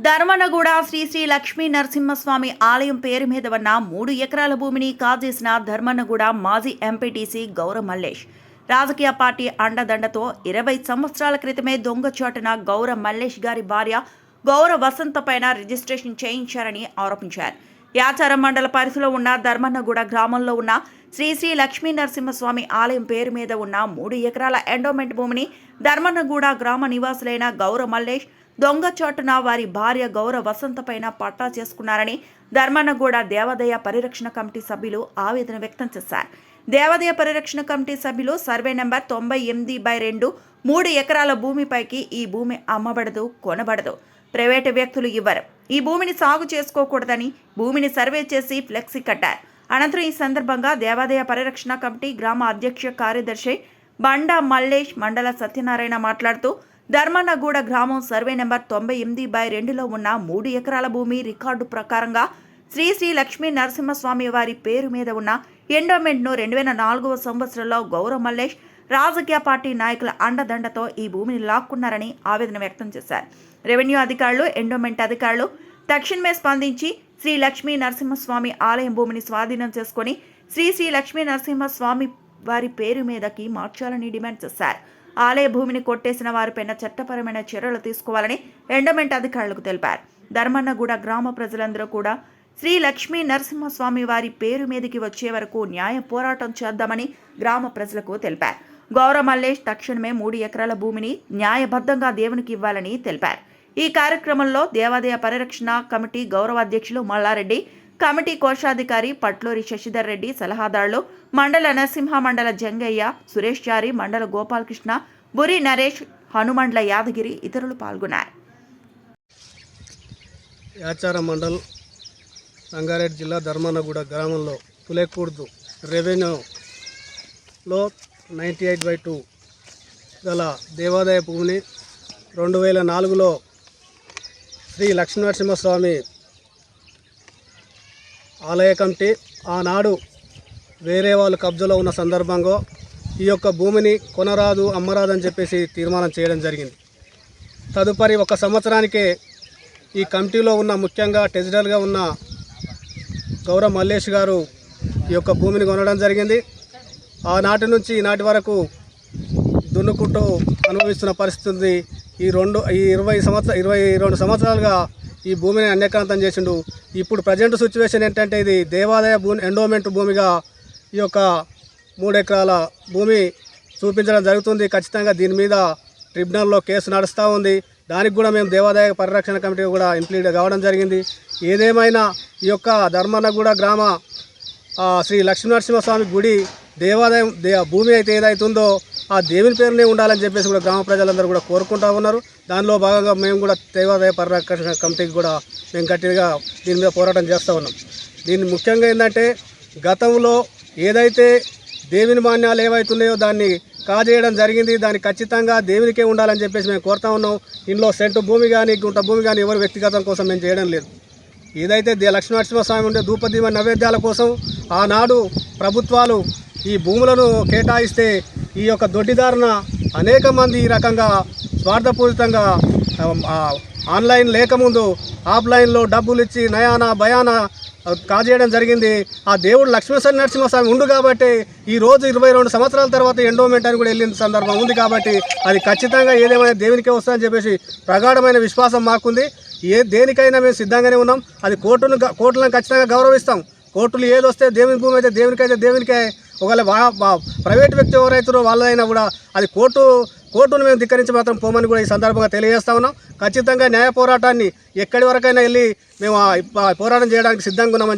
ధర్మనగూడ శ్రీ శ్రీ లక్ష్మీ నరసింహస్వామి ఆలయం పేరు మీద ఉన్న 3 ఎకరాల భూమిని కాజేసిన ధర్మనగూడ మాజీ ఎంపీటీసీ గౌర మల్లేష్ రాజకీయ పార్టీ అండదండతో 20 సంవత్సరాల క్రితమే దొంగచాటున గౌర మల్లేష్ గారి భార్య గౌర వసంత పైన రిజిస్ట్రేషన్ చేయించారని ఆరోపించారు. యాచారం మండల పరిధిలో ఉన్న ధర్మన్నగూడ గ్రామంలో ఉన్న శ్రీ శ్రీ లక్ష్మీ నరసింహస్వామి ఆలయం పేరు మీద ఉన్న 3 ఎకరాల ఎండోమెంట్ భూమిని ధర్మన్నగూడ గ్రామ నివాసులైన గౌర మల్లేష్ దొంగచాటున వారి భార్య గౌర వసంత పైన పట్టా చేసుకున్నారని ధర్మన్నగూడ దేవాదాయ పరిరక్షణ కమిటీ సభ్యులు ఆవేదన వ్యక్తం చేశారు. దేవాదాయ పరిరక్షణ కమిటీ సభ్యులు సర్వే నెంబర్ 98/2 3 ఎకరాల భూమిపైకి ఈ భూమి అమ్మబడదు, కొనబడదు, ప్రైవేటు వ్యక్తులు ఇవ్వరు, ఈ భూమిని సాగు చేసుకోకూడదని భూమిని సర్వే చేసి ఫ్లెక్సీ కట్టారు. అనంతరం ఈ సందర్భంగా దేవాదాయ పరిరక్షణ కమిటీ గ్రామ అధ్యక్ష కార్యదర్శి బండా మల్లేష్, మండల సత్యనారాయణ మాట్లాడుతూ ధర్మన్నగూడ గ్రామం సర్వే నెంబర్ 98/2లో ఉన్న 3 ఎకరాల భూమి రికార్డు ప్రకారంగా శ్రీ శ్రీ లక్ష్మీ నరసింహస్వామి వారి పేరు మీద ఉన్న ఎండోమెంట్ను 2004వ సంవత్సరంలో గౌర మల్లేష్ రాజకీయ పార్టీ నాయకుల అండదండతో ఈ భూమిని లాక్కున్నారని ఆవేదన వ్యక్తం చేశారు. రెవెన్యూ అధికారులు, ఎండోమెంట్ అధికారులు తక్షణమే స్పందించి శ్రీ లక్ష్మీ నరసింహస్వామి ఆలయం భూమిని స్వాధీనం చేసుకుని శ్రీ శ్రీ లక్ష్మీ నరసింహస్వామి వారి పేరు మీదకి మార్చాలని డిమాండ్ చేశారు. ఆలయ భూమిని కొట్టేసిన వారిపైన చట్టపరమైన చర్యలు తీసుకోవాలని ఎండోమెంట్ అధికారులకు తెలిపారు. ధర్మన్నగూడ గ్రామ ప్రజలందరూ కూడా శ్రీ లక్ష్మీ నరసింహస్వామి వారి పేరు మీదకి వచ్చే వరకు న్యాయ పోరాటం చేద్దామని గ్రామ ప్రజలకు తెలిపారు. గౌర మల్లేష్ తక్షణమే 3 ఎకరాల భూమిని న్యాయబద్ధంగా దేవునికి ఇవ్వాలని తెలిపారు. ఈ కార్యక్రమంలో దేవాదాయ పరిరక్షణ కమిటీ గౌరవ అధ్యక్షులు మల్లారెడ్డి, కమిటీ కోశాధికారి పట్లూరి శశిధర్ రెడ్డి, సలహాదారులు మండల నరసింహ, మండల జంగయ్య, సురేష్ చారి, మండల గోపాలకృష్ణ, బురి నరేష్, హనుమండ్ల యాదగిరి ఇతరులు పాల్గొన్నారు. యాచారం మండల్, రంగారెడ్డి జిల్లా ధర్మన్నగూడ గ్రామంలో తులేకూర్దు రెవెన్యూలో 98/2 గల దేవాదాయ భూమిని 2004లో శ్రీ లక్ష్మీనరసింహస్వామి ఆలయ కమిటీ ఆనాడు వేరే వాళ్ళు కబ్జాలో ఉన్న సందర్భంగా ఈ యొక్క భూమిని కొనరాదు, అమ్మరాదు అని చెప్పేసి తీర్మానం చేయడం జరిగింది. తదుపరి 1 సంవత్సరానికే ఈ కమిటీలో ఉన్న ముఖ్యంగా టెజిటల్గా ఉన్న గౌర మల్లేష్ గారు ఈ యొక్క భూమిని కొనడం జరిగింది. ఆనాటి నుంచి ఈనాటి వరకు దున్నుకుంటూ అనుభవిస్తున్న పరిస్థితి. ఈ 22 సంవత్సరాలుగా ఈ భూమిని అన్యక్రాంతం చేసిండు. ఇప్పుడు ప్రజెంట్ సిచ్యువేషన్ ఏంటంటే ఇది దేవాదాయ ఎండోమెంట్ భూమిగా ఈ యొక్క 3 ఎకరాల భూమి చూపించడం జరుగుతుంది. ఖచ్చితంగా దీని మీద ట్రిబ్యునల్లో కేసు నడుస్తూ ఉంది. దానికి కూడా మేము దేవాదాయ పరిరక్షణ కమిటీ కూడా ఇంప్లీడ్ కావడం జరిగింది. ఏదేమైనా ఈ యొక్క ధర్మన్నగూడ గ్రామ శ్రీ లక్ష్మీనరసింహస్వామి గుడి దేవాదాయం భూమి అయితే ఏదైతుందో ఆ దేవుని పేరునే ఉండాలని చెప్పేసి కూడా గ్రామ ప్రజలందరూ కూడా కోరుకుంటూ ఉన్నారు. దానిలో భాగంగా మేము కూడా దేవాదాయ పరిరక్షణ కమిటీకి కూడా మేము గట్టిగా దీని మీద పోరాటం చేస్తూ ఉన్నాం. దీన్ని ముఖ్యంగా ఏంటంటే గతంలో ఏదైతే దేవుని మాన్యాలు ఏవైతున్నాయో దాన్ని కాజేయడం జరిగింది. దాన్ని ఖచ్చితంగా దేవునికే ఉండాలని చెప్పేసి మేము కోరుతా ఉన్నాం. ఇందులో సెంటు భూమి కానీ, గుంట భూమి కానీ ఎవరు వ్యక్తిగతం కోసం మేము చేయడం లేదు. ఏదైతే లక్ష్మీనరసింహస్వామి ఉండే ధూపదీప నైవేద్యాల కోసం ఆనాడు ప్రభుత్వాలు ఈ భూములను కేటాయిస్తే ఈ యొక్క దొడ్డిదారున అనేక మంది ఈ రకంగా స్వార్థపూరితంగా ఆన్లైన్ లేకముందు ఆఫ్లైన్లో డబ్బులు ఇచ్చి నయాన భయాన కాజేయడం జరిగింది. ఆ దేవుడు లక్ష్మీనరసింహస్వామి ఉండు కాబట్టి ఈరోజు 22 సంవత్సరాల తర్వాత ఎండోమెంట్ అని కూడా వెళ్ళిన సందర్భం ఉంది కాబట్టి అది ఖచ్చితంగా ఏదేమైనా దేవునికే వస్తుందని చెప్పేసి ప్రగాఢమైన విశ్వాసం మాకుంది. దేనికైనా మేము సిద్ధంగానే ఉన్నాం. అది కోర్టులను ఖచ్చితంగా గౌరవిస్తాం. కోర్టులు ఏదొస్తే దేవుని భూమి అయితే దేవునికైతే దేవునికే, ఒకవేళ ప్రైవేట్ వ్యక్తి ఎవరైతారో వాళ్ళైనా కూడా అది కోర్టును మేము ధిక్కరించి మాత్రం పోమని కూడా ఈ సందర్భంగా తెలియజేస్తా ఉన్నాం. ఖచ్చితంగా న్యాయ పోరాటాన్ని ఎక్కడి వరకైనా వెళ్ళి మేము పోరాటం చేయడానికి సిద్ధంగా ఉన్నామని